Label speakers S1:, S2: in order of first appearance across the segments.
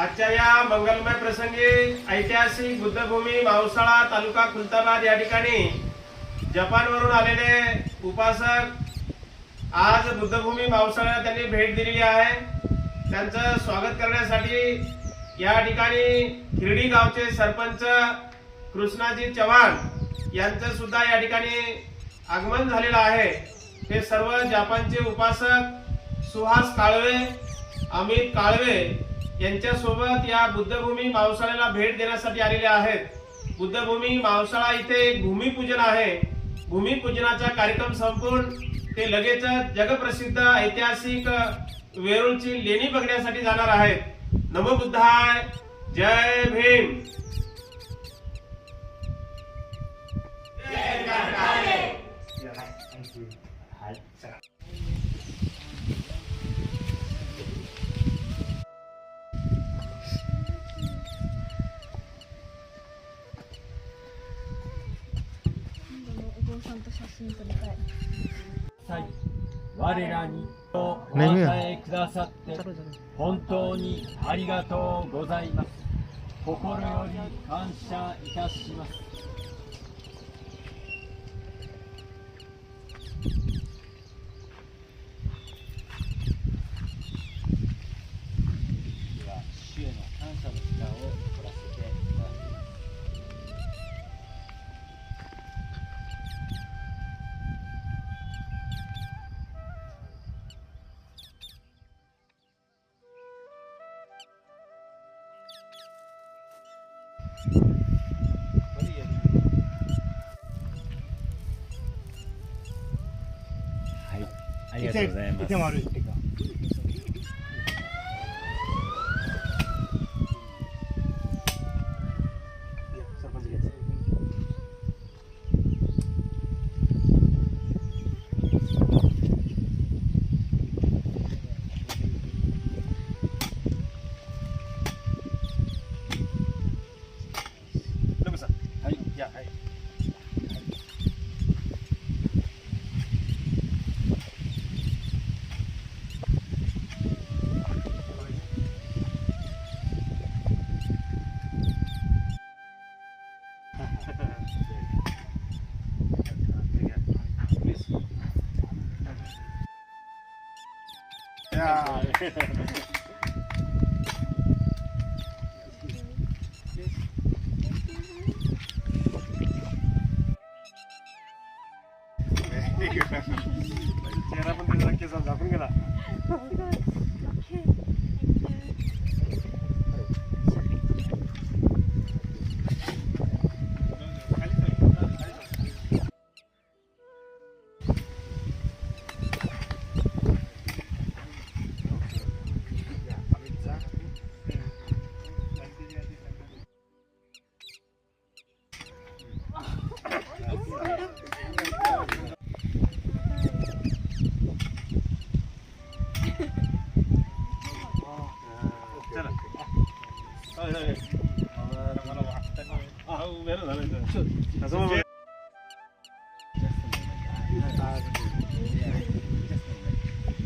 S1: आजच्या या मंगलमय प्रसंगी ऐतिहासिक बुद्धभूमी मावसाळा तालुका खुलताबाद या ठिकाणी जपानवरून आलेले उपासक आज बुद्धभूमी मावसाळ्याला त्यांनी भेट दिलेली आहे। त्यांचं स्वागत करण्यासाठी या ठिकाणी खिरडी गावचे सरपंच कृष्णाजी चव्हाण यांचं सुद्धा या ठिकाणी आगमन झालेलं आहे। हे सर्व जपानचे उपासक सुहास काळवे, अमित काळवे यांच्या सोबत या बुद्धभूमी मावसाळ्याला भेट देण्यासाठी आलेले आहेत। बुद्धभूमी मावसाळा इथे एक भूमिपूजन आहे। भूमिपूजनाचा कार्यक्रम संपून ते लगेच जगप्रसिद्ध ऐतिहासिक वेरूळची लेणी बघण्यासाठी जाणार आहेत। नमो बुद्धाय, जय भीम।
S2: 我らにお与えくださって本当にありがとうございます。心より感謝いたします。では主への感謝の時間を取らせていただきます。はい、ありがとうございます。
S3: いても悪いっていうか。
S1: はい、いや、はい。चेहरा पण त्याचा केस झाकून गेला।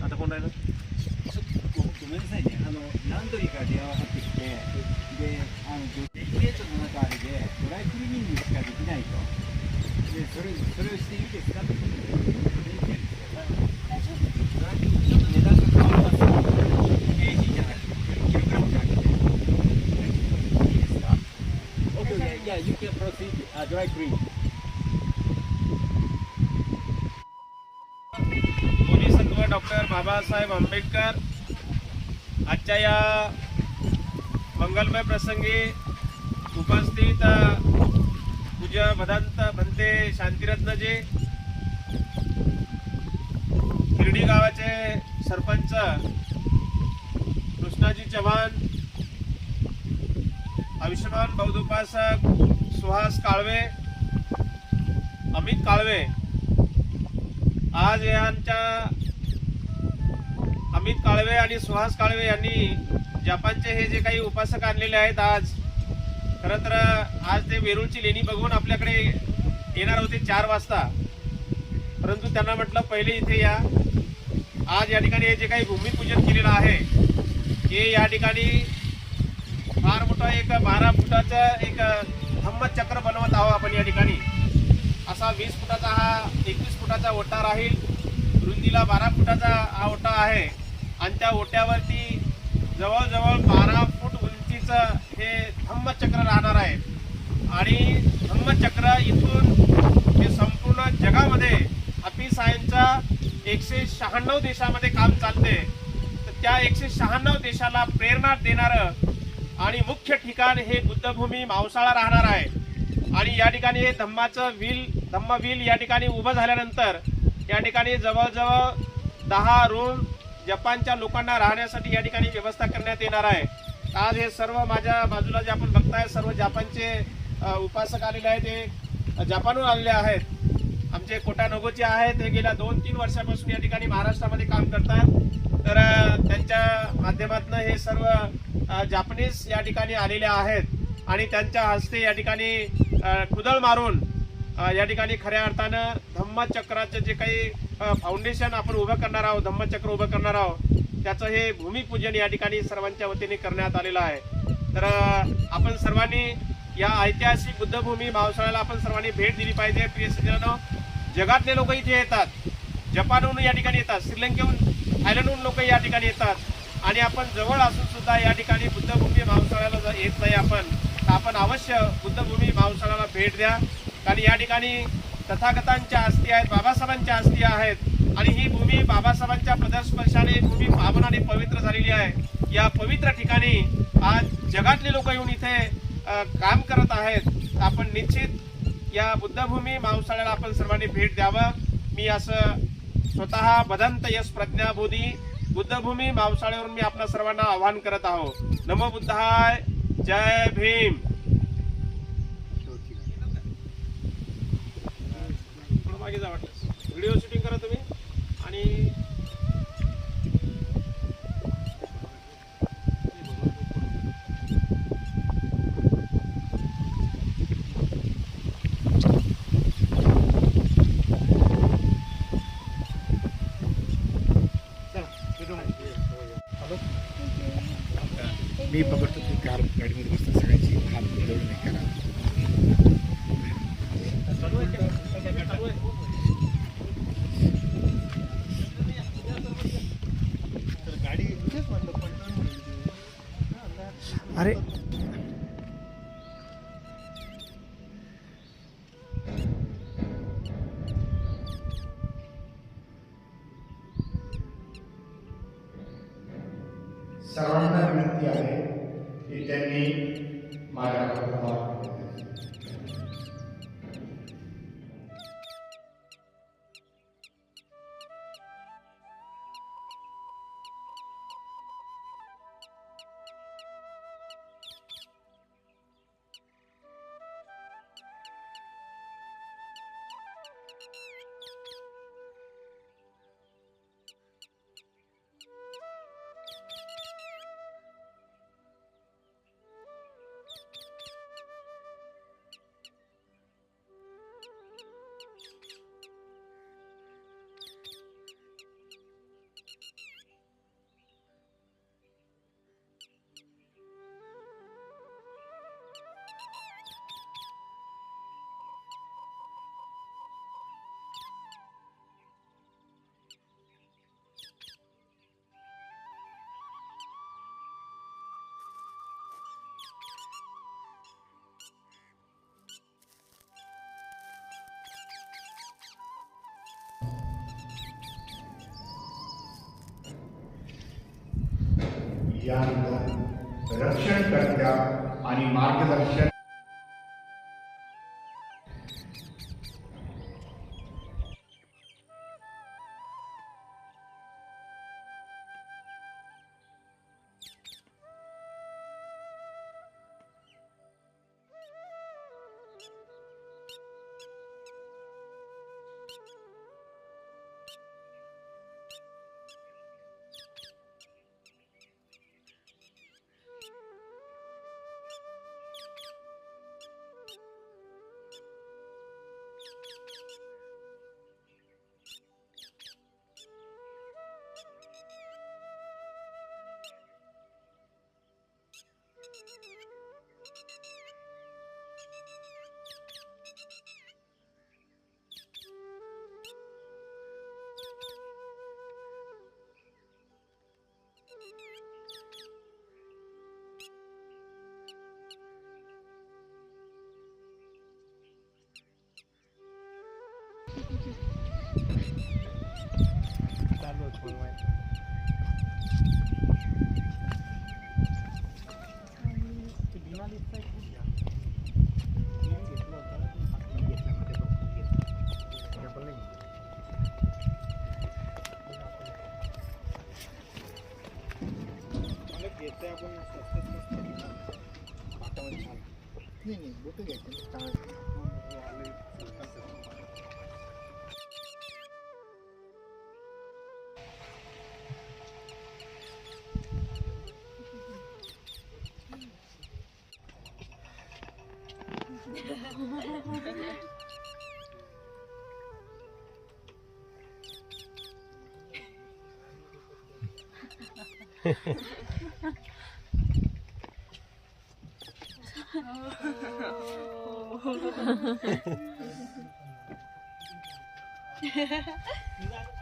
S1: आता कोण राहिलं?
S2: ごめんなさいね、ランドリーから電話がかかってきて、で、女性庁の中あれでドライクリーニングしかできないと。で、それをしていいですかってことで、ドライクリーニングちょっと値段が変わります。kg じゃなくて、キログラムじゃなくて、いいですか ？OK, yeah, you can proceed. Dry clean.
S1: Police संघ डॉक्टर बाबासाहेब आंबेडकर आजच्या या मंगलमय प्रसंगी उपस्थित पूज्य भदंत भंते शांतिरत्नजी, खिरडी गावाचे सरपंच कृष्णाजी चव्हाण, आयुष्यमान बौद्ध उपासक सुहास काळवे, अमित काळवे, आज यांच्या अमित काळवे आणि सुहास काळवे यांनी जपानचे हे जे काही उपासक आणलेले आहेत, आज खरं तर आज ते वेरूळची लेणी बघून आपल्याकडे येणार होते 4 वाजता, परंतु त्यांना म्हटलं पहिले इथे या। आज या ठिकाणी हे जे काही भूमिपूजन केलेलं आहे हे या ठिकाणी फार मोठा एक 12 फुटाचं एक धम्मचक्र बनवत आहोत आपण या ठिकाणी. असा 20 फुटाचा हा 21 फुटाचा ओटा राहील. रुंदीला 12 फुटाचा हा ओटा आहे आणि त्या ओट्यावरती जवळजवळ 12 फूट उंचीचं हे धम्मचक्र राहणार आहे. आणि धम्मचक्र इथून हे संपूर्ण जगामध्ये आपी सायनच्या 196 देशामध्ये काम चालते. तर त्या 196 देशाला प्रेरणा देणारं आणि मुख्य ठिकाण हे बुद्धभूमी मावसाळा राहणार आहे. आणि या ठिकाणी हे धम्म व्हील या ठिकाणी उभं झाल्यानंतर या ठिकाणी जवळजवळ 10 रूम जपानच्या लोकांना राहण्यासाठी या ठिकाणी व्यवस्था करण्यात येणार आहे. आज हे सर्व माझ्या बाजूला जे आपण बघताय सर्व जपानचे उपासक आलेले आहेत. ते जपानहून आलेले आहेत. आमचे कोटा नगोचे आहेत. ते गेल्या 2-3 वर्षापासून या ठिकाणी महाराष्ट्रामध्ये काम करतात. तर त्यांच्या माध्यमातून हे सर्व जापनीज या ठिकाणी आलेले आहेत आणि त्यांच्या हस्ते या ठिकाणी कुदळ मारून या ठिकाणी खऱ्या अर्थानं धम्मचक्राचं जे काही फाउंडेशन आपण उभं करणार आहोत, धम्मचक्र उभं करणार आहोत, त्याचं हे भूमिपूजन या ठिकाणी सर्वांच्या वतीने करण्यात आलेलं आहे. तर आपण सर्वांनी या ऐतिहासिक बुद्धभूमी मावसाळ्याला आपण सर्वांनी भेट दिली पाहिजे. प्रिय सज्जनांनो, जगातले लोक इथे येतात. जपानहून या ठिकाणी येतात, श्रीलंकेहून, थायलंडहून लोक या ठिकाणी येतात आणि आपण जवळ असून सुद्धा या ठिकाणी बुद्धभूमी मावसाळ्याला जर येत नाही आपण, तर आपण अवश्य बुद्धभूमी मावसाळ्याला भेट द्या. कारण या ठिकाणी तथागतांच्या अस्थी आहेत, बाबासाहेबांच्या अस्थी आहेत आणि ही भूमी बाबासाहेबांच्या पदस्पर्शाने भूमी पावन आणि पवित्र झालेली आहे. या पवित्र ठिकाणी आज जगातले लोक येऊन इथे काम करत आहेत. आपण निश्चित या बुद्धभूमी मावसाळ्याला आपण सर्वांनी भेट द्यावं. मी असं स्वतः बदंत यश प्रज्ञाबोधी बुद्धभूमी मावसाळ्यावरून मी आपल्या सर्वांना आवाहन करत आहोत. नमो बुद्धाय, जय भीम. थोडं मागे जा वाटलं. व्हिडिओ शूटिंग करा तुम्ही आणि
S3: मी पकडतो की कार गाडीमध्ये बसता सगळ्यांची हात जोडून नाही करा. गाडी इथेच म्हणलं अरे
S4: सर्वांना विनंती आहे की त्यांनी माझ्याकडे माफ केले. यानंतर रक्षणकर्त्या आणि मार्गदर्शक
S3: येते आपण स्वस्तच मस्त पाटामध्ये छान. नाही नाही बोटं घ्यायचे
S5: Oh.